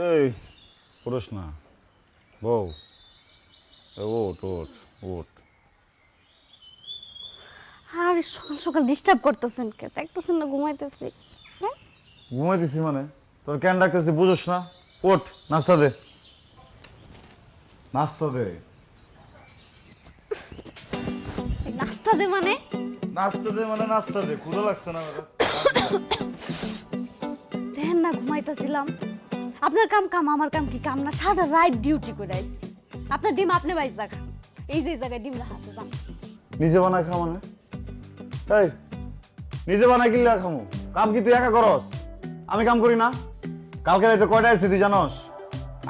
এই পুরুষ না বউ, ওট ওট ওট। আরে সকাল সকাল ডিস্টার্ব করতেছেন কে? দেখতেছেন না ঘুমাইতেছি। হ্যাঁ ঘুমাইতেছি মানে তোর কেন ডাকতেছি বুঝোস না? ওঠ নাস্তা দে, নাস্তা দে। নাস্তা দে মানে? নাস্তা দে মানে নাস্তা দে, ক্ষুধা লাগছে না? দেখেন না ঘুমাইতেছিলাম। আপনার কাম কাম, আমার কাম কি কাম না? সারা রাত ডিউটি করে আইছি। আপনার ডিম আপনি বাইজা খান। এই যে জায়গায় ডিম রাখা আছে যান। নিজে বানাই খা মানে? এই নিজে বানাই কিনলে খামু? কাম কি তুই একা করস? আমি কাম করি না? কালকে রাতে কয়টা আইছি তুই জানস?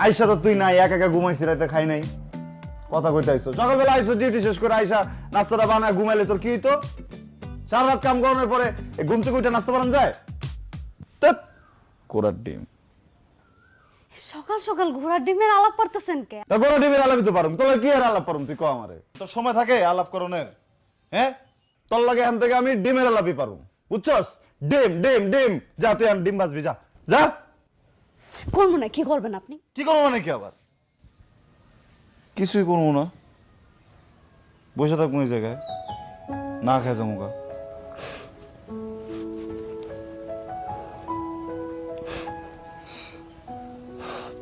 আইসা তো তুই নাই, একা একা ঘুমাইছি, রাতে খাই নাই। কথা কইতে আইসো, সকালবেলা আইসো ডিউটি শেষ করে আইসা নাস্তাটা বানায় ঘুমাইলে তোর কি হইতো? সারা রাত কাম করানোর পরে ঘুম থেকে উঠে নাস্তা বানান যায়? ধ্যাৎ, কোরার ডিম। সকাল সকাল ঘোড়ার ডিমের আলাপ করতেছেন কে? তা বড় ডিমের আলাপই তো পারুম, তোর কি আর আলাপ পারুম তুই ক আমারে? তোর সময় থাকে আলাপ করণের? হ্যাঁ, তোর লাগে এখান থেকে আমি ডিমের আলাপই পারুম, বুঝছস? ডিম ডিম ডিম, যা তুই এখন ডিম ভাজবি, যা যা। করবো না, কি করবেন আপনি? কি করবো মানে কি আবার? কিছুই করবো না, বসে থাকবো এই জায়গায়, না খেয়ে যাবো গা।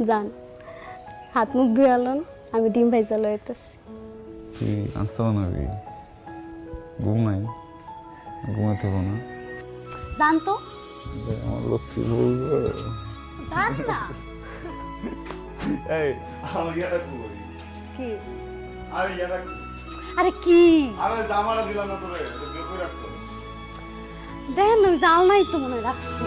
যান, হাত মুখ ধুয়ে আলোন, আমি ডিম ভাইজা লইতেছি। তুই আসতে বানাবি? ঘুমাই, ঘুমাতে হবো না? যান তো। আমার লক্ষ্মী বলবে যান না। এই আমার ইয়াটা কই? কি? আরে ইয়াটা, আরে কি? আরে জামাটা দিলাম না তোরে, এটা দিয়ে কই রাখছো? দেখেন ওই জাল নাই তো মনে হয় রাখছি।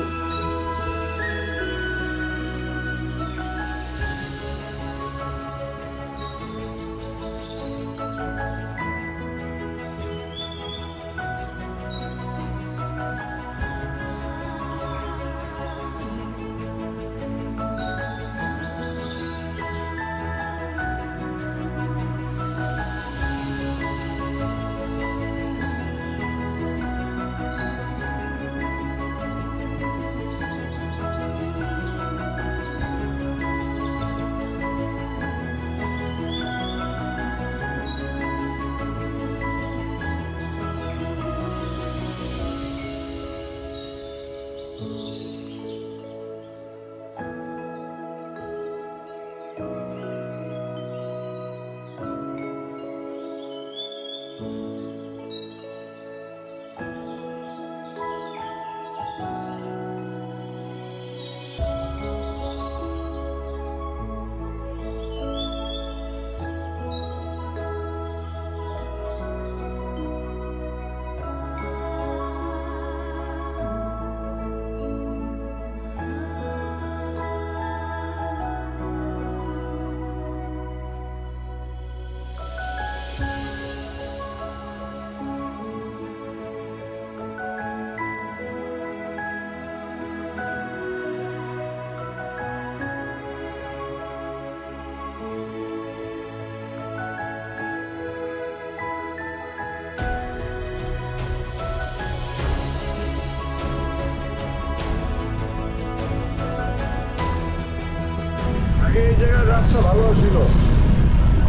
আগে এই জায়গার রাস্তা ভালো ছিল,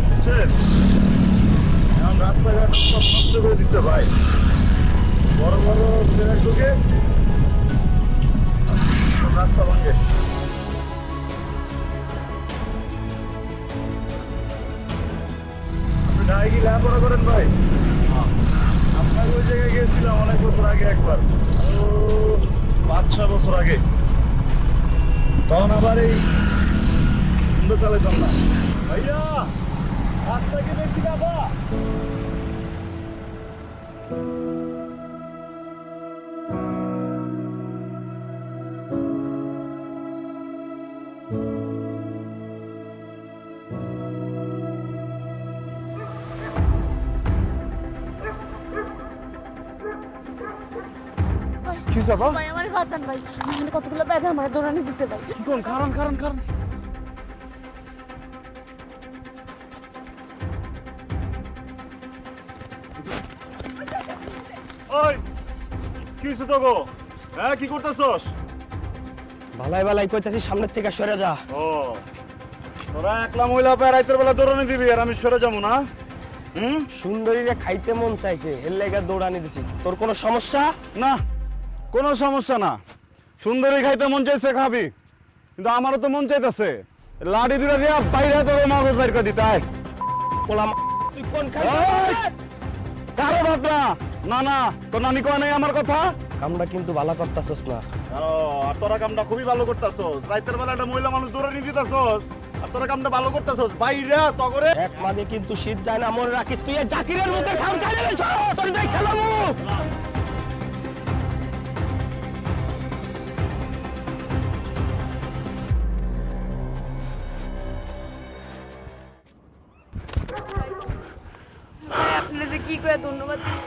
বুঝছেন? এখন রাস্তাঘাট সব নষ্ট করে দিচ্ছে ভাই। বড় বড় ট্রেনের ঢুকে রাস্তা ভাঙে। আপনি ঢাকায় কি লেখাপড়া করেন ভাই? আপনার ওই জায়গায় গিয়েছিলাম অনেক বছর আগে একবার, 5-6 বছর আগে। তখন আবার এই চালাইতাম না ভাইয়া, রাস্তা কি বেশি বাবা? কি বাবা? ভাই আমারে বাঁচান ভাই, মানে কতগুলো ব্যথা আমার দৌড়ানি দিছে ভাই। কি কোন কারণ কারণ কারণ? ওই কি হইছে তো গো? হ্যাঁ কি করতেছস? ভালাই ভালাই কইতাছি সামনের থেকে সরে যা। ও তোরা একলা মহিলা পায় রাতের বেলা দৌড়ানি দিবি আর আমি সরে যাবো না? সুন্দরীরে খাইতে মন চাইছে, এর লেগে দৌড়ানি দিছি। তোর কোনো সমস্যা? না, কোনো সমস্যা না। সুন্দরী খাইতে মন চাইছে খাবি, কিন্তু আমারও তো মন চাইতেছে লাড়ি দুটা দিয়া বাইরে তোর মগজ বাইর করে দিতে হয়। পোলাম তুই কোন খাই? কারো বাপ না, না না, তোর নানি কয় নাই আমার কথা। কামটা কিন্তু ভালো করতাছস না। আর তোরা কামটা খুবই ভালো করতেছস। রাতের বেলা একটা মহিলা মানুষ দৌড়ানি দিতেছস, আর তোরা কামটা ভালো করতেছস। বাইরে তগরে এক মাগে কিন্তু শীত যায় না, মনে রাখিস। তুই এই জাকিরের মুখে খাম খাই লইছ, তোর দেখ খেলামু। আপনি যে কি করে ধন্যবাদ দিন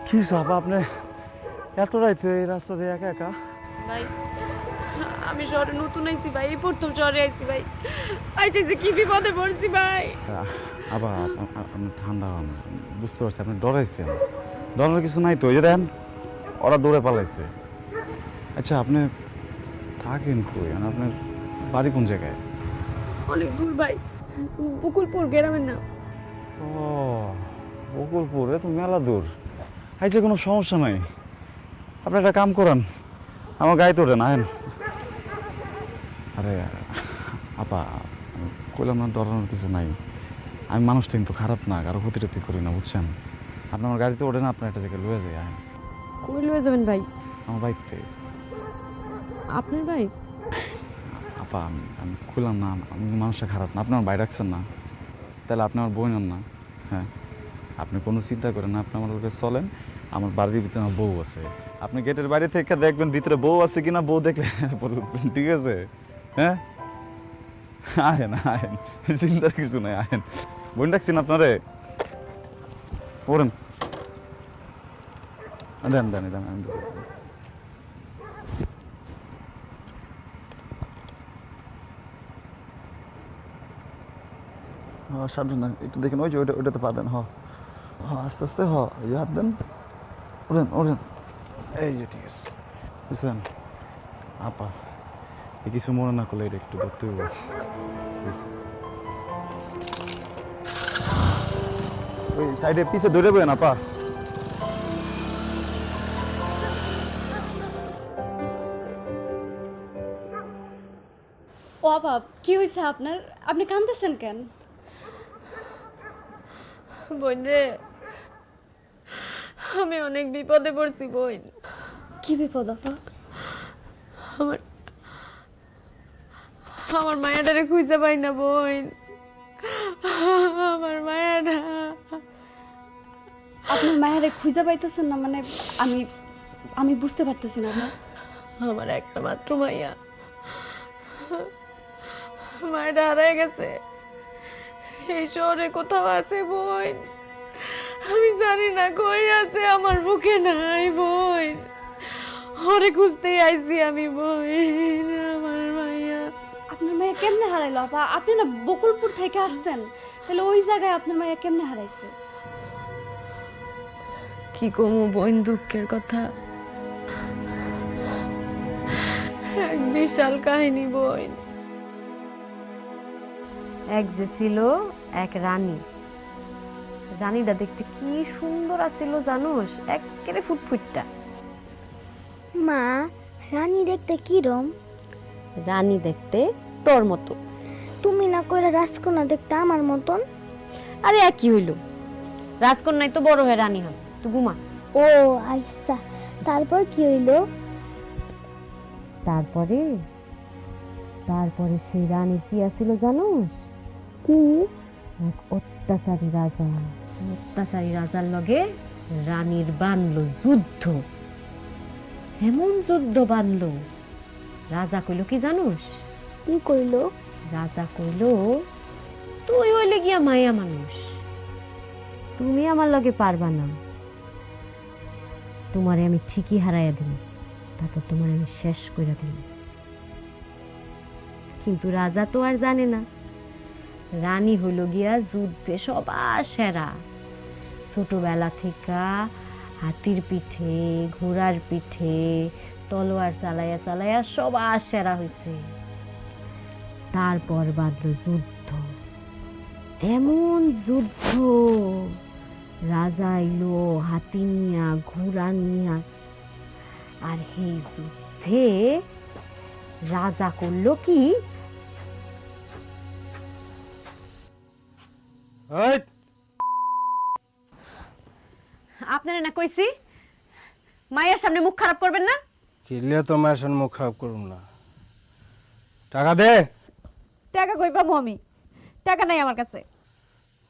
কি সব আপনি এত রাইতে এই রাস্তা দিয়ে একা একা? ভাই আমি শহরে নতুন আইছি ভাই, এই প্রথম শহরে আইছি ভাই। আইসে যে কি বিপদে পড়ছি ভাই। আবার আপনি ঠান্ডা হন, বুঝতে পারছি আপনি ডরাইছেন। ডরানোর কিছু নাই তো, ওই যে দেন ওরা দৌড়ে পালাইছে। আচ্ছা আপনি থাকেন কই? মানে আপনার বাড়ি কোন জায়গায়? অনেক দূর ভাই, বকুলপুর গ্রামের না। ও বকুলপুর, এ তো মেলা দূর। আচ্ছা কোনো সমস্যা নাই, আপনি একটা কাম করেন, আমার গাড়িতে ওঠেন, আহেন। আরে আপা, আমি কইলাম না ডরানোর কিছু নাই। আমি মানুষটা কিন্তু খারাপ না, কারো ক্ষতি টতি করি না, বুঝছেন? আপনি আমার গাড়িতে ওঠেন, আপনার একটা জায়গায় লয়ে যাই, আহেন। কই লয়ে যাবেন ভাই? আমার বাইকতে। আপনার ভাই? আপা আমি কইলাম না আমি মানুষটা খারাপ না, আপনি আমার বাইরে রাখছেন না, তাহলে আপনি আমার বই নেন না। হ্যাঁ, আপনি কোনো চিন্তা করেন না, আপনি আমার উপরে চলেন। আমার বাড়ির ভিতরে আমার বউ আছে, আপনি গেটের বাইরে থেকে দেখবেন ভিতরে বউ আছে কিনা, বউ দেখলে পরে উঠবেন, ঠিক আছে? হ্যাঁ আহেন আহেন, চিন্তার কিছু নাই, আহেন। বোন ডাকছেন আপনারে, ওরেন দেন দেন দেন, আমি দেবো। হ্যাঁ সাবধান না, একটু দেখেন, ওই যে ওইটাতে পা দেন। হ্যাঁ হ্যাঁ, আস্তে আস্তে, হ্যাঁ এই যে হাত দেন, ওঠেন ওঠেন, এই যে ঠিক আছে। বুঝছেন আপা, এ কিছু মনে না করলে এটা একটু ধরতে হইব। ওই সাইডে পিছে ধরে বেন আপা। ও বাবা, কি হয়েছে আপনার? আপনি কাঁদতেছেন কেন? বোন রে, আমি অনেক বিপদে পড়ছি বোন। কি বিপদ আপা? আমার আমার মায়াটারে খুঁজে পাই না বোন। আমার মায়াটা। আপনার মায়েরে খুঁজে পাইতেছেন না মানে? আমি আমি বুঝতে পারতেছি না আপা। আমার একটা মাত্র মাইয়া, মায়েরা হারাই গেছে। এই শহরে কোথাও আছে বোন, আমি জানি না কই আছে, আমার বুকে নাই বোন। ওরে খুঁজতেই আইছি আমি বোন, আমার মাইয়া। আপনার মায়া কেমনে হারাইলো আপা? আপনি না বকুলপুর থেকে আসছেন, তাহলে ওই জায়গায় আপনার মায়া কেমনে হারাইছে? কি কমু বোন দুঃখের কথা, এক বিশাল কাহিনী বোন। এক যে ছিল এক রানী, রানীটা দেখতে কি সুন্দর আছিল জানোস, একেবারে ফুটফুটটা। মা, রানী দেখতে কিরম? রানী দেখতে তোর মতো। তুমি না কইরা রাজকন্যা দেখতে আমার মতন। আরে একই হইল, রাজকন্যাই তো বড় হয়ে রানী হয়। তুই ঘুমা। ও আচ্ছা, তারপর কি হইলো? তারপরে তারপরে সেই রানী কি আছিল জানোস? কি? এক অত্যাচারী রাজা। অত্যাচারী রাজার লগে রানীর বানলো যুদ্ধ। এমন যুদ্ধ বানলো, রাজা কইল কি জানোস? কি কইলো? রাজা কইল, তুই হইলে গিয়া মায়া মানুষ, তুমি আমার লগে পারবা না, তোমারে আমি ঠিকই হারাইয়া দিই, তারপর তোমার আমি শেষ করে দিই। কিন্তু রাজা তো আর জানে না রানী হইল গিয়া যুদ্ধে সবার সেরা। ছোটবেলা থেকে হাতির পিঠে, ঘোড়ার পিঠে তলোয়ার চালাইয়া চালাইয়া সবার সেরা হয়েছে। তারপর বাঁধল যুদ্ধ, এমন যুদ্ধ, রাজা এলো হাতি নিয়া, ঘোড়া নিয়া। আর এই যুদ্ধে রাজা করলো কি, এই, আপনারা না কইছি মায়ের সামনে মুখ খারাপ করবেন না। চিল্লিয়া তো মায়ের সামনে মুখ খারাপ করুম না। টাকা দে, টাকা কই পাবো আমি? টাকা নাই আমার কাছে।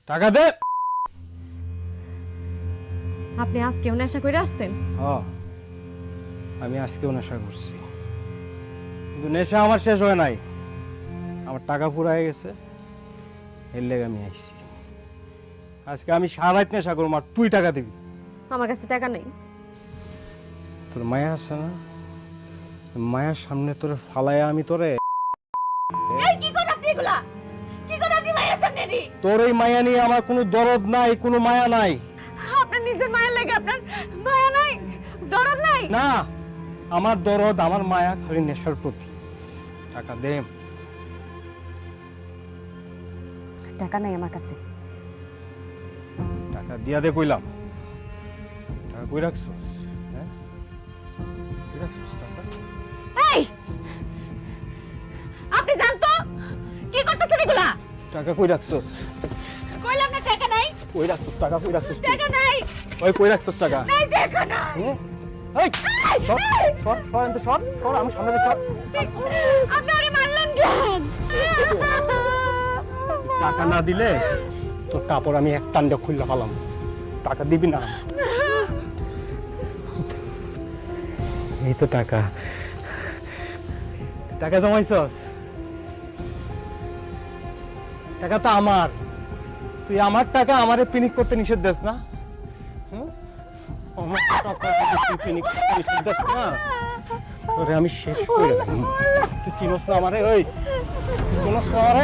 টাকা দে। আপনি আজকেও নেশা করে আসছেন? হ্যাঁ, আমি আজকেও নেশা করছি, কিন্তু নেশা আমার শেষ হয় নাই। আমার টাকা ফুরাই গেছে, এর লেগে আমি আইছি। আজকে আমি সারা রাত নেশা করবো, আর তুই টাকা দিবি। আমার কাছে টাকা নেই। তোর মায়া আছে না, মায়ার সামনে তোরে ফালায়া আমি তোরে। কি করেন আপনি এগুলা? কি করেন আপনি মায়ের সামনে? তোর এই মায়া নিয়ে আমার কোনো দরদ নাই, কোনো মায়া নাই। আপনার নিজের মায়ের লাগে আপনার মায়া নাই, দরদ নাই? না, আমার দরদ, আমার মায়া খালি নেশার প্রতি। টাকা দে। টাকা নাই আমার কাছে। টাকা দিয়া দে কইলাম। টাকা কই রাখছস? হ্যাঁ, কই রাখছস টাকা? এই, আপনি জানতো কি করতেছেন এগুলা? টাকা কই রাখছস? কইলাম না টাকা নাই। কই রাখছস টাকা? কই রাখছস? টাকা নাই। ওই কই রাখছস টাকা? নাই টাকা নাই। হুম? এই, সর সর সর, এনতে সর সর, আমি সামনে দিয়ে সর। আপনি ওরে মারলেন কেন? টাকা না দিলে তোর কাপড় আমি এক টান দিয়ে খুললা ফেলাম। টাকা দিবি না? এই তো টাকা। টাকা জমাইছস? টাকা তো আমার। তুই আমার টাকা আমারে পিনিক করতে নিষেধ দেস না? হুম? আমার টাকা যদি তুই পিনিক করতে নিষেধ দেস না, তোরে আমি শেষ করে দেব। তুই চিনস না আমারে? ওই, তুই চিনস না আমারে?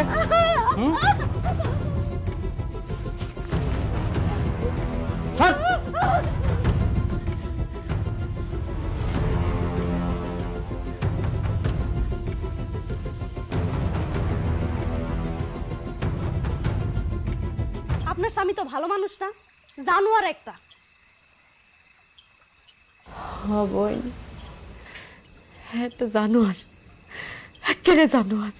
হুম? ছাড়! আপনার স্বামী তো ভালো মানুষ না, জানোয়ার একটা। হ্যাঁ বোন, হ্যাঁ তো জানোয়ার, একেবারে জানোয়ার।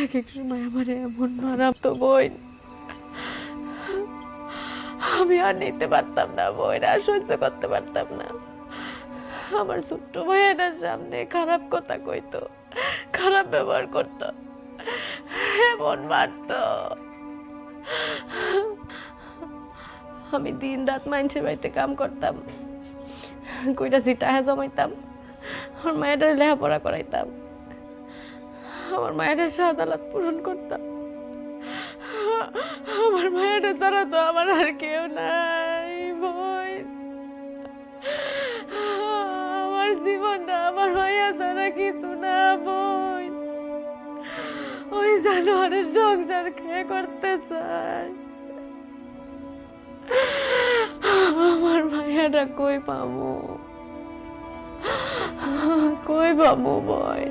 এক এক সময় আমার এমন মারাম তো বোন, আমি আর নিতে পারতাম না বোন, আর সহ্য করতে পারতাম না। আমার ছোট্ট ভাইয়াটার সামনে খারাপ কথা কইতো, খারাপ ব্যবহার করতো, এমন মারতো। আমি দিন রাত মানুষের বাড়িতে কাম করতাম, কইরাছি টাকা জমাইতাম, আমার মায়ের লেখাপড়া করাইতাম, আমার মায়ের সাদালাত পূরণ করতাম। আমার মায়ের ছাড়া তো আমার আর কেউ নাই বোন। আমার জীবনটা আমার মায়া ছাড়া কিছু না বোন। ওই জানোয়ারের সংসার খেয়ে করতে চায়। আমার মায়াটা কই পামু, কই পামু বয়?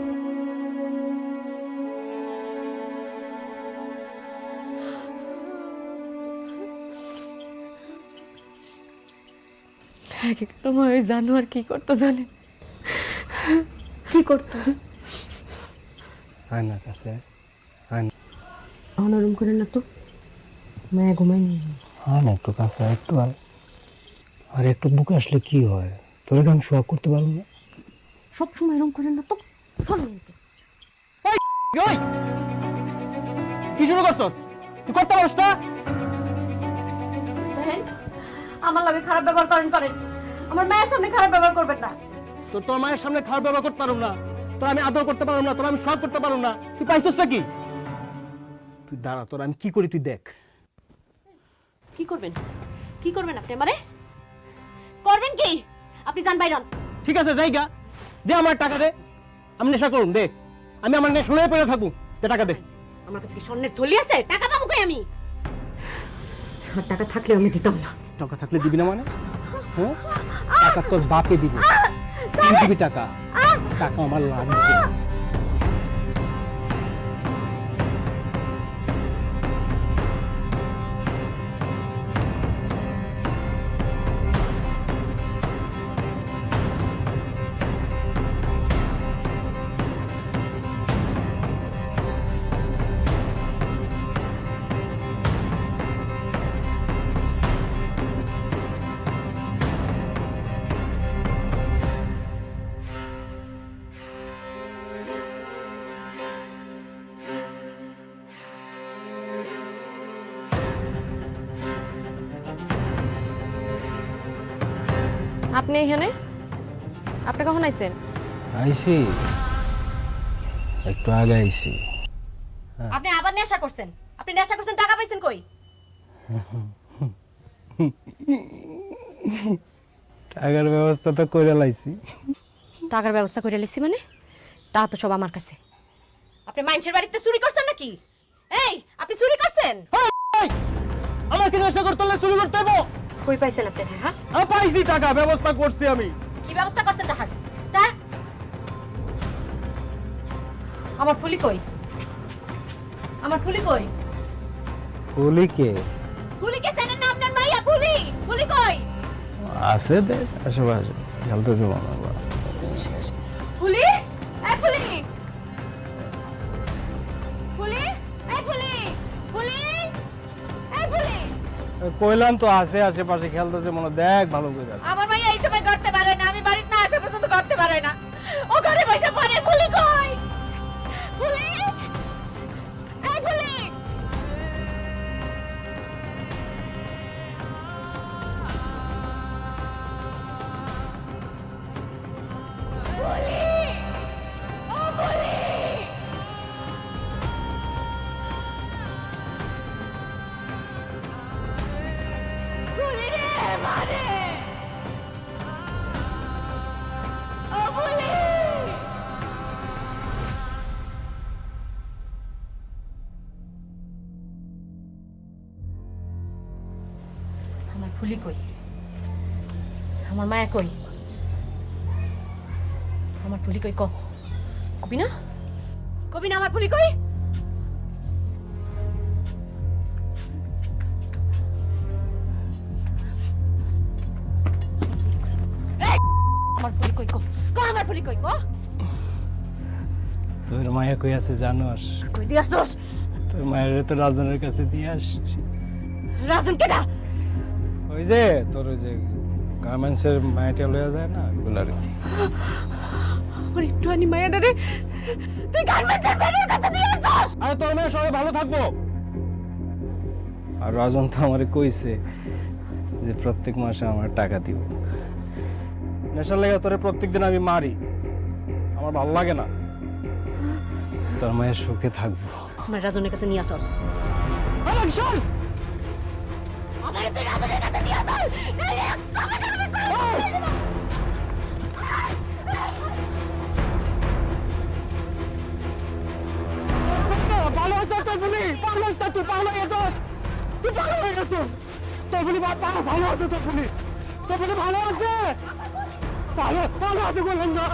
এক এক সময় ওই জানোয়ার কি করতো জানে? কি করতো? আয় না কাছে, অনরম করে না তো, মায়া ঘুমাই নি। আয় না একটু কাছে, একটু আয়। আর একটু বুকে আসলে কি হয়? তোরে আমি শোয়া করতে পারবো না? সব সময় এরকম করে না তো। কি শুরু করছস? তুই করতে পারছ না? দেখেন, আমার লাগে খারাপ ব্যবহার করেন, আমার মায়ের সামনে খারাপ ব্যবহার করবেন না। তোর মায়ের সামনে খারাপ ব্যবহার করতে পারব না, তোর আমি আদর করতে পারব না, তোর আমি শোয়া করতে পারব না। তুই পাইছস না কি? তুই দাঁড়া, তোর আমি কি করি তুই দেখ। কি করবেন? কি করবেন আপনি আমারে? করবেন কি? আপনি যান বাইরন। ঠিক আছে, জায়গা দে, আমার টাকা দে, আমি নেশা করুন, দে, আমি আমার নেশা লয়ে পড়ে থাকবো, দে টাকা দে। আমার কাছে কি স্বর্ণের থলি আছে? টাকা পাবো কই আমি? আর টাকা থাকলে আমি দিতাম না। টাকা থাকলে দিবি না মানে? হ্যাঁ, টাকা তোর বাপে দিব। তুই দিবি টাকা, টাকা আমার লাগবে। আপনি এখানে? আপনি কখন আইছেন? আইছি, একটু আগে আইছি। আপনি আবার নেশা করছেন? আপনি নেশা করছেন, টাকা পাইছেন কই? টাকার ব্যবস্থা তো করে লাইছি। টাকার ব্যবস্থা করে লিছি মানে? টাকা তো সব আমার কাছে। আপনি মানুষের বাড়িতে চুরি করছেন নাকি? এই, আপনি চুরি করছেন? আমাকে নেশা করতে হলে শুরু করতে হবো। কই পাইছেন আপনি? হ্যাঁ, পাইছি, টাকা ব্যবস্থা করছি আমি। কি ব্যবস্থা করছেন টাকার? তার আমার ফুলি কই? আমার ফুলি কই? ফুলিকে ফুলিকে চেনেন না আপনার মাইয়া? ফুলি, ফুলি কই? আছে, দেখ আশেপাশে খেলতেছে মনে হয়। ফুলি, এই ফুলি, ফুলি, এই ফুলি, ফুলি, এই ফুলি। কইলাম তো আছে, আশেপাশে খেলতেছে মনে হয়, দেখ ভালো করে। আমার মাইয়া এই সময় করতে পারে না, আমি বাড়িতে না আসা পর্যন্ত করতে পারে না। ও ঘরে বসে পড়ে। ফুলি কই? ফুলি, এই ফুলি। আমার ফুলি কই? আমার মায়া কই? আমার ফুলি কই? কবি না? কবি না আমার ফুলি কই? আমার ফুলি কই? আমার ফুলি কই? তোর মায়া কই আছে জানোস? কই দিয়ে আসছস? তোর মায়ের তো রাজনের কাছে দিয়ে আসছি। রাজন কেডা? ওই যে তোর ওই যে গার্মেন্টসের মায়াটা লইয়া যায় না, ওগুলো আর কি। আমার একটু আনি মায়াটা রে তুই গার্মেন্টসের মেয়ের কাছে দিয়ে আসছস? আরে তোর মেয়ে সবাই ভালো থাকবো। আর রাজন তো আমারে কইছে যে প্রত্যেক মাসে আমার টাকা দিব। নেশার লেগে তোরে প্রত্যেকদিন আমি মারি, আমার ভালো লাগে না। তোর মায়ের সুখে থাকবো। আমার রাজনের কাছে নিয়ে আসল। আমার তুই রাজনের কাছে নিয়ে আসল। নাইলে ভালো আছে তোর ফুলি, ভালো আছে তুই, ভালো হয়ে গেছ, তুই ভালো হয়ে গেছ। তোর ফুলি ভালো আছে, তোর ফুলি, তোর ফুলি ভালো আছে, ভালো আছে বললাম না।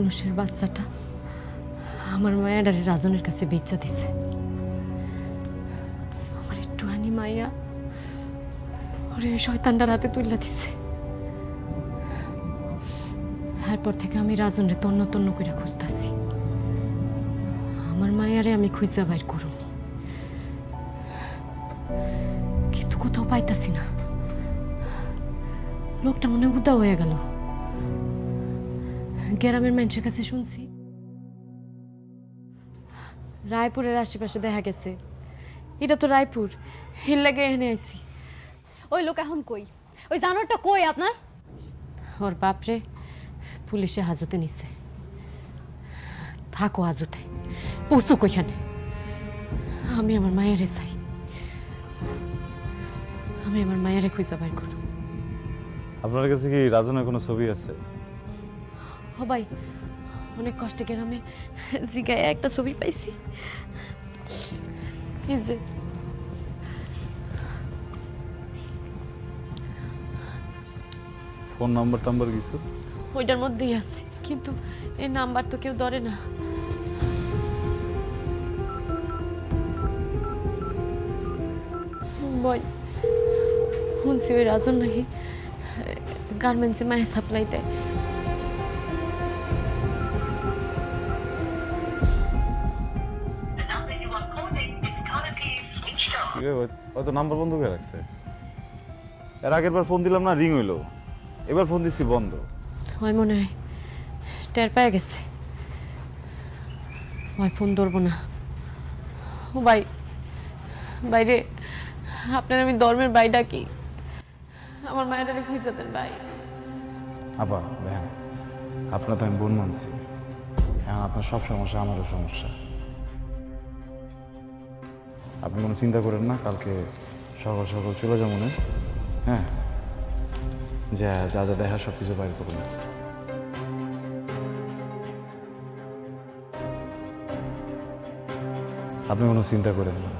মানুষের বাচ্চাটা আমার মায়াডারে রাজনের কাছে বেচা দিছে। আমার একটু আনি মাইয়া ওরে শয়তানটার হাতে তুইলা দিছে। এরপর থেকে আমি রাজনরে তন্ন তন্ন করে খুঁজতাছি। আমার মায়ারে আমি খুঁজা বাইর করুম, কিন্তু কোথাও পাইতাছি না। লোকটা মনে উদা হয়ে গেল। গ্রামের মানুষের কাছে শুনছি রায়পুরের আশেপাশে দেখা গেছে। এটা তো রায়পুর, এর লাগে এনে আইছি। ওই লোক এখন কই? ওই জানোয়ারটা কই আপনার? ওর বাপরে পুলিশে হাজতে নিছে। থাকো হাজতে, পৌঁছুক ওইখানে। আমি আমার মায়েরে চাই, আমি আমার মায়েরে খুঁজা বাইর করব। আপনার কাছে কি রাজনের কোনো ছবি আছে? ও ভাই, অনেক কষ্টে গ্রামে জিগায় একটা ছবি পাইছি। কি যে ফোন নাম্বার কিছু? ওইটার মধ্যেই আছে, কিন্তু এই নাম্বার তো কেউ ধরে না। বল, শুনছি ওই রাজন নাকি গার্মেন্টসে মায়ে সাপ্লাই দেয়। হয়তো নাম্বার বন্ধ করে রাখছে। এর আগের বার ফোন দিলাম না, রিং হইলো। এবার ফোন দিচ্ছি, বন্ধ। হয় মনে হয় টের পেয়ে গেছে। হয় ফোন ধরবো না। ও ভাই, বাইরে আপনার আমি ধর্মের ভাই ডাকি, আমার মায়ের খুঁজে দেন ভাই। আপা দেখেন, আপনার তো আমি বোন মানছি, এখন আপনার সব সমস্যা আমারও সমস্যা। আপনি কোনো চিন্তা করেন না, কালকে সকাল সকাল চলে যাবো না। হ্যাঁ, যা যা যা দেখা সব কিছু বাইর করুন। আপনি কোনো চিন্তা করেন না,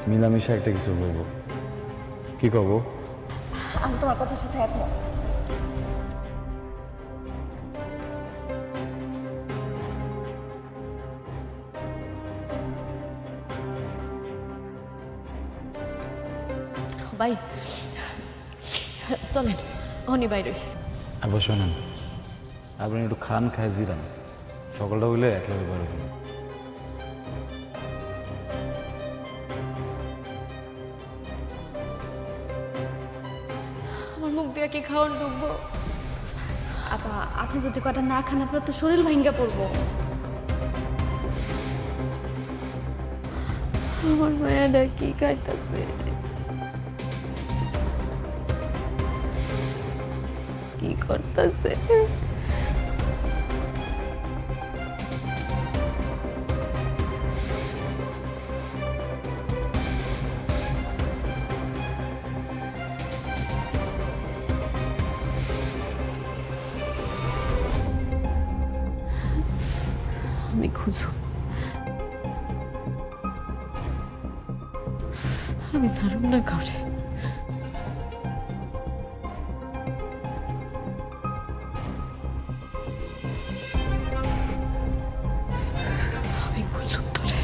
মিলামিশা একটা কিছু বলব। কি কব? আমি তোমার কথার সাথে একমত। ভাই চলেন, অনি বাইরে। আবার শোনেন, আপনি একটু খান, খায় জিরান, সকালটা হইলে একলাগে পারবেন। আমার মুখ দিয়ে কি খাওয়ান ঢুকবো? আপা, আপনি যদি কটা না খান আপনার তো শরীর ভাঙ্গা পড়বো। আমার মায়েরা কি খাইতেছে, কি করতেছে? আমি খুঁজো, আমি ছাড়ব না কাউরে। আমি খুঁজব তোরে।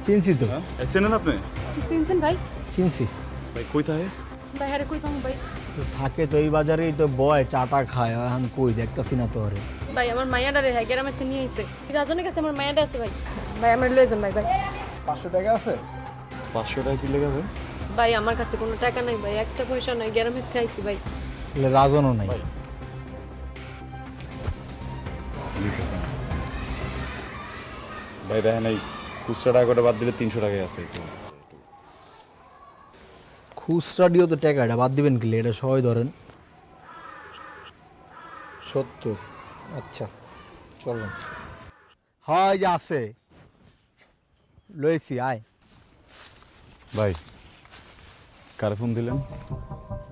চিনছি তো। চেনেন আপনি? চিনছেন ভাই? চিনছি। ভাই কই থাকে? ভাই হারে কই পাবো ভাই? থাকে তো এই বাজারেই তো বয়, চাটা খায়। এখন কই দেখতাছি না তো ওরে। ভাই আমার মায়াডা রে হ্যাঁ গ্রামের থেকে নিয়ে আইছে। রাজনের কাছে আমার মায়াডা আছে ভাই। ভাই আমার লয়ে যান ভাই। ভাই 500 টাকা আছে? 500 টাকা কি লেগে যাবে? ভাই আমার কাছে কোনো টাকা নাই ভাই, একটা পয়সা নাই, গ্রামের থেকে আইছি ভাই। বলে রাজনও নাই। লিখেছেন ভাই, দেখেন এই খুচরা টাকাটা বাদ দিলে 300 টাকাই আছে। খুচরা দিও তো টাকাটা বাদ দিবেন কি? এটা সবাই ধরেন 70। আচ্ছা চলুন। হয় যে আছে লইছি, আয়। ভাই কারে ফোন দিলেন?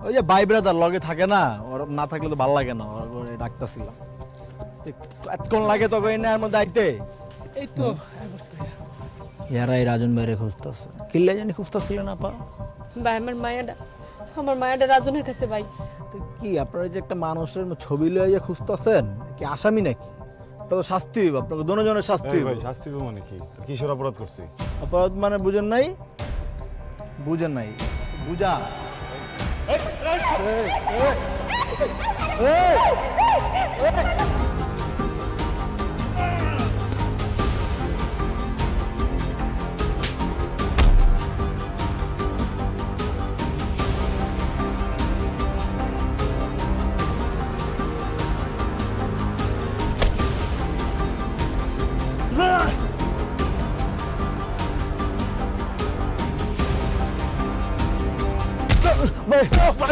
ওই যে ভাই ব্রাদার লগে থাকে না, ওর না থাকলে তো ভালো লাগে না, ওর ডাকতেছিলাম। এতক্ষণ লাগে তো এর মধ্যে আইতে? এই তো ইয়ারা এই রাজন ভাইরে খুঁজতেছে, কিল্লা জানি খুঁজতেছিল না পা। ভাই আমার মায়াটা রাজনের কাছে ভাই। তো কি আপনারা যে একটা মানুষের ছবি লয়ে যে খুঁজতেছেন, কি আসামি নাকি? এটা তো শাস্তি হইব, আপনাকে দোনোজনের শাস্তি হইব। ভাই শাস্তি পাবো মানে কি? কিসের অপরাধ করছি? অপরাধ মানে বুঝেন নাই? বুঝেন নাই, বুঝা।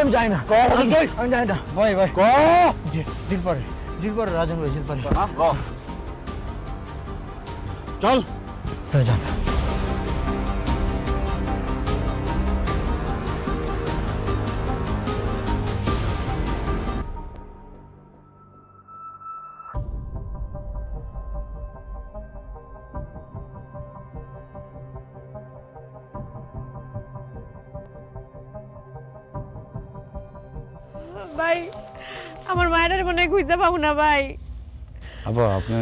আমি যাই না, আমি যাই না ভাই। ভাই জিল পরে রাজন ভাই, জিল পরে চল যান। ভাই আমার মায়ের মনে হয় খুঁজে পাবো না ভাই। আবা আপনি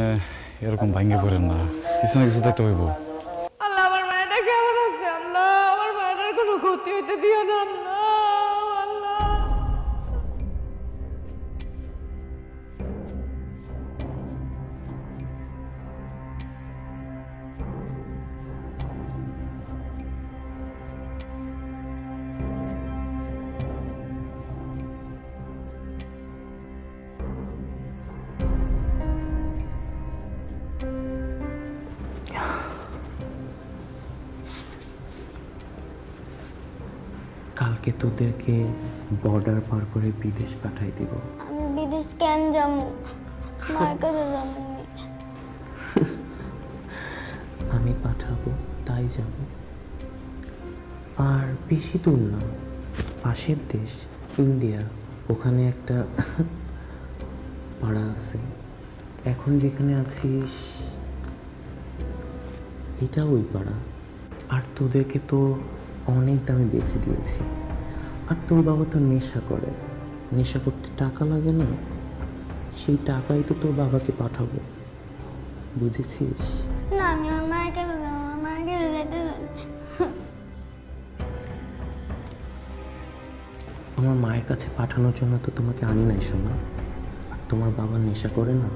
এরকম ভাঙ্গে পড়েন না, কিছু না কিছু তো একটা হইব। আল্লাহ আমার মায়েরটা কেমন আছে? আল্লাহ আমার মায়ের কোনো ক্ষতি হইতে দিও না আল্লাহ। আল্লাহ কালকে তোদেরকে বর্ডার পার করে বিদেশ পাঠাই দিব। আমি বিদেশ কেন যাবো? মার কাছে যাবো। আমি পাঠাবো তাই যাব। আর বেশি দূর না, পাশের দেশ ইন্ডিয়া, ওখানে একটা পাড়া আছে। এখন যেখানে আছিস এটা ওই পাড়া। আর তোদেরকে তো অনেক দামে বেচে দিয়েছি। আর তোর বাবা তো নেশা করে, নেশা করতে টাকা লাগে না, সেই টাকাই তো তোর বাবাকে পাঠাবো, বুঝেছিস? না, আমি আমার মায়ের কাছে যাবো, আমার মায়ের কাছে যেতে চাই। আমার মায়ের কাছে পাঠানোর জন্য তো তোমাকে আনি নাই শোনা। আর তোমার বাবা নেশা করে না,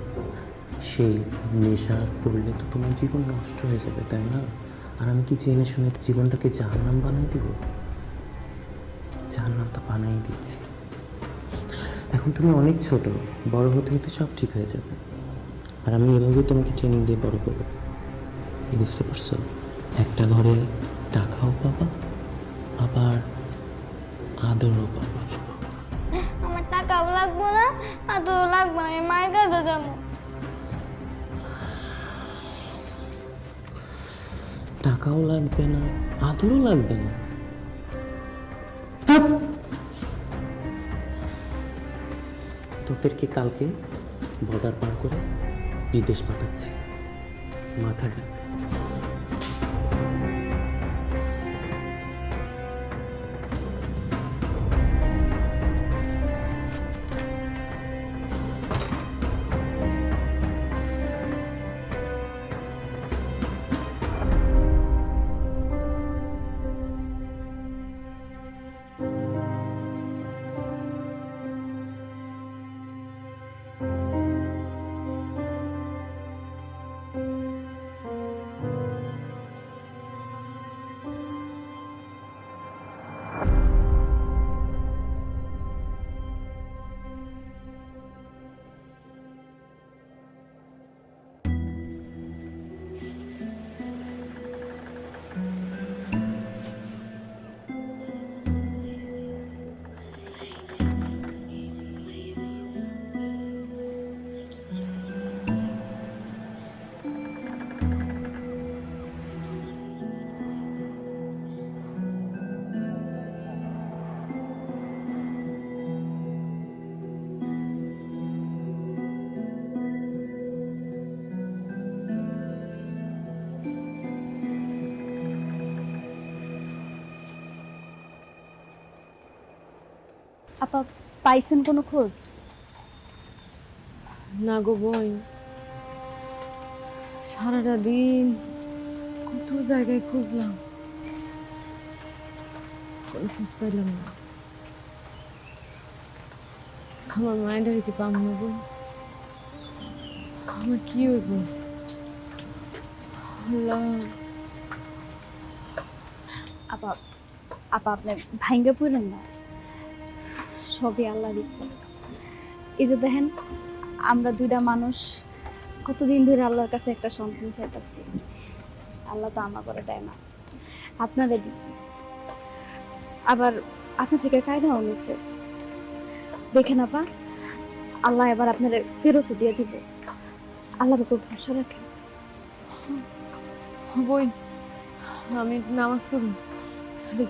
সেই নেশা করলে তো তোমার জীবন নষ্ট হয়ে যাবে, তাই না? আর আমি কি জেনে শুনে জীবনটাকে জাহান্নাম বানাই দিব? জাহান্নামটা বানাই দিচ্ছি। এখন তুমি অনেক ছোট, বড় হতে হতে সব ঠিক হয়ে যাবে। আর আমি এভাবেই তোমাকে ট্রেনিং দিয়ে বড় করবো, বুঝতে পারছো? একটা ঘরে টাকাও পাবা, আবার আদরও পাবা। আমার টাকাও লাগবো না, আদরও লাগবো না, আমি মায়ের কাছে যাবো। টাকাও লাগবে না, আদরও লাগবে না। তোদেরকে কালকে বর্ডার পার করে বিদেশ পাঠাচ্ছি, মাথায় রাখ। আপা পাইছেন কোনো খোঁজ? না গো বোন, সারাটা দিন কত জায়গায় খুঁজলাম, কোনো খোঁজ পাইলাম না। আমার মায়ের কি পাম না বোন? আমার কি হইব? আল্লাহ, আপা আপা আপনি ভাঙ্গে পড়লেন না, সবই আল্লাহ দিচ্ছে। এই যে দেখেন, আমরা দুইটা মানুষ কতদিন ধরে আল্লাহর কাছে একটা সন্তান চাইতেছি, আল্লাহ তো আমার করে দেয় না, আপনারা দিচ্ছে। আবার আপনার থেকে কায়দাও নিচ্ছে, দেখেন আপা, আল্লাহ এবার আপনার ফেরত দিয়ে দিব। আল্লাহর উপর ভরসা রাখেন। বোন আমি নামাজ পড়ি,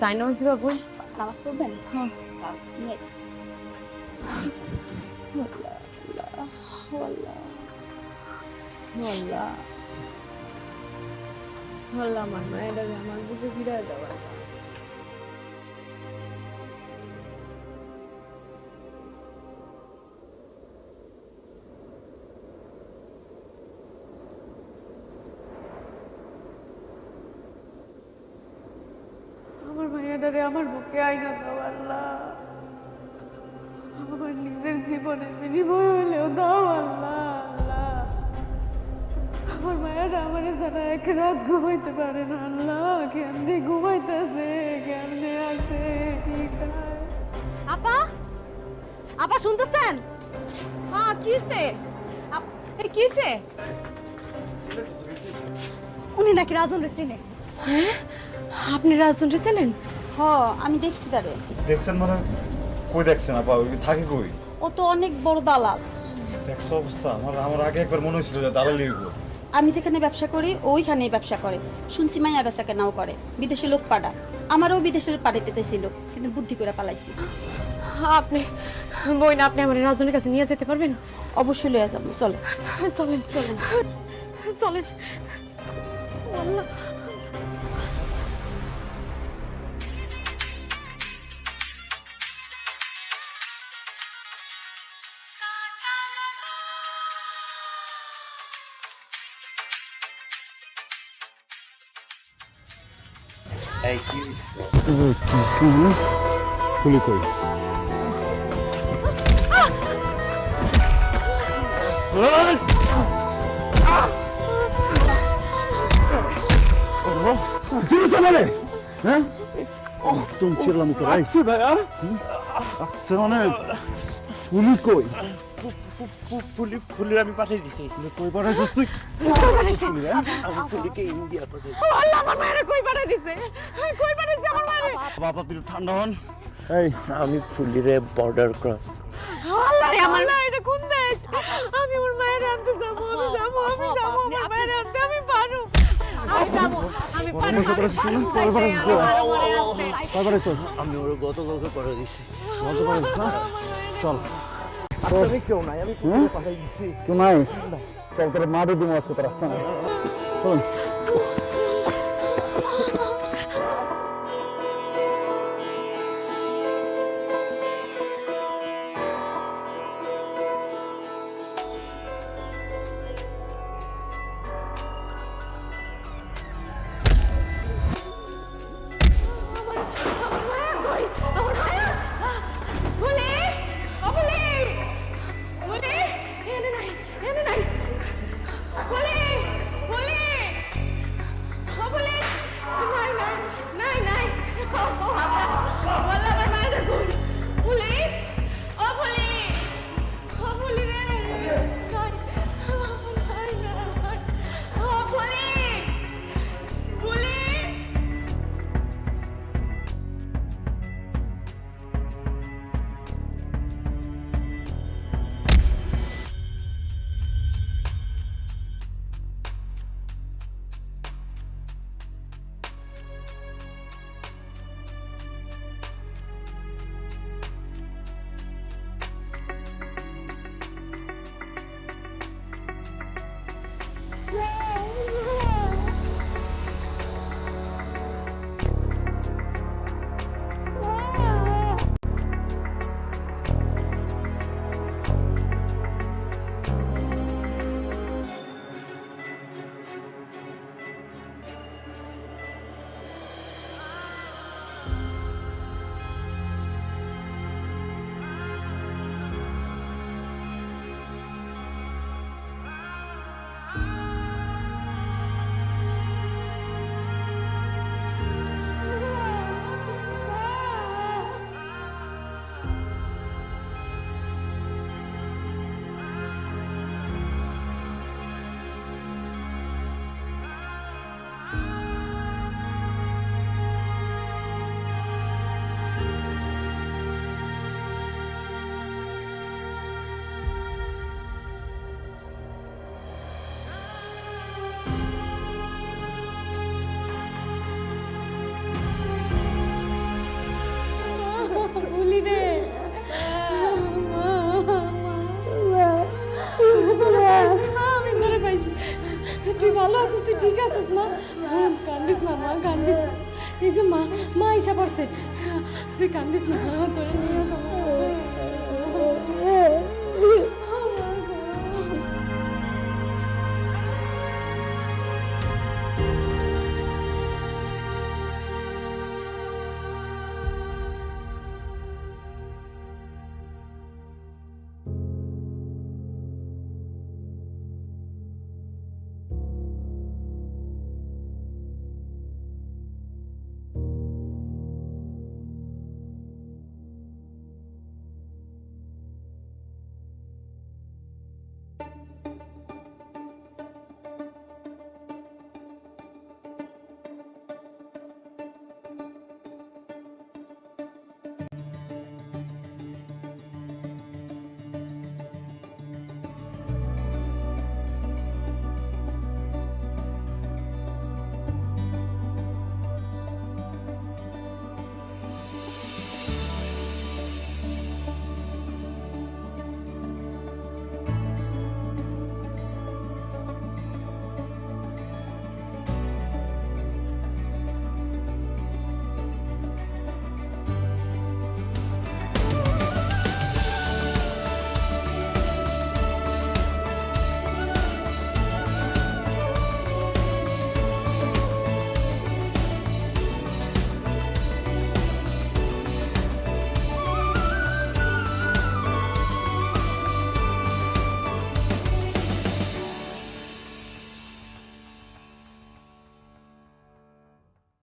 যাই নামাজ দিবা বোন? নামাজ পড়বেন? হ্যাঁ। নিয়ে গেছি। আল্লাহ আল্লাহ, আমার মায়ের আমার বুকে ফিরে দেওয়া। আমার মায়েরারে আমার বুকে আইনা দাও আল্লাহ, আমার নিজের জীবনের বিনিময় হলেও দাও আল্লাহ। আল্লাহ, আমার মায়েরা আমার যারা এক রাত ঘুমাইতে পারে না আল্লাহ, কেমনে ঘুমাইতেছে, কেমনে আছে, কি খায়? আপা আপা শুনতেছেন? হ্যাঁ কিসে এই কিসে? উনি নাকি রাজন রে চিনে। আপনি রাজনকে চেনেন? হ, আমি দেখছি তারে। দেখছেন মানে? কই দেখছেন আপা? ওই থাকে কই? ও তো অনেক বড় দালাল। দেখছো অবস্থা? আমার আগে একবার মনে হয়েছিল যে দালালি হইব। আমি যেখানে ব্যবসা করি ওইখানেই ব্যবসা করে। শুনছি মাইয়া বেচা কেনাও করে, বিদেশে লোক পাড়া। আমারও বিদেশের পাঠাইতে চাইছিল, কিন্তু বুদ্ধি করে পালাইছি। আপনি বই না, আপনি আমার রাজনের কাছে নিয়ে যেতে পারবেন? অবশ্যই লইয়া যাবো, চলো। চলেন চলেন চলেন। আল্লাহ, খুলি কই? চিনিস মানে? হ্যাঁ, তুমি ছিলাম তো রাই ভাইয়া। আচ্ছা মানে ফুলি কই? ফুলির আমি পাঠিয়ে দিছি। কই পাঠাইছিস তুই? আমি ফুলিকে ইন্ডিয়া পাঠিয়ে আল্লাহ, আমার মায়েরা কই পাঠিয়ে দিছে? কই পাঠিয়েছে আমার মায়েরা? বাবা তুই ঠান্ডা হন। এই আমি ফুলিরে বর্ডার ক্রস। আল্লাহ রে, আমার না, এটা কোন দেশ? আমি আমার মায়ের আনতে যাবো, আমি যাবো, আমি যাবো, আমার মায়ের আনতে আমি পারো, আমি যাবো, আমি পারো। আমি ওর গতকালকে করে দিছি। চল আমি কেউ নাই, আমি ফুলিরে পাঠিয়ে দিছি। কেউ নাই? চল তোর মা দিদি মাছ করতে রাস্তা না। চল আছিস? তুই ঠিক আছিস মা? কান্দিস না মা, কান্দিস না। এই যে মা, মা এসে পড়ছে, তুই কান্দিস না, তোরে নিয়ে যাবো।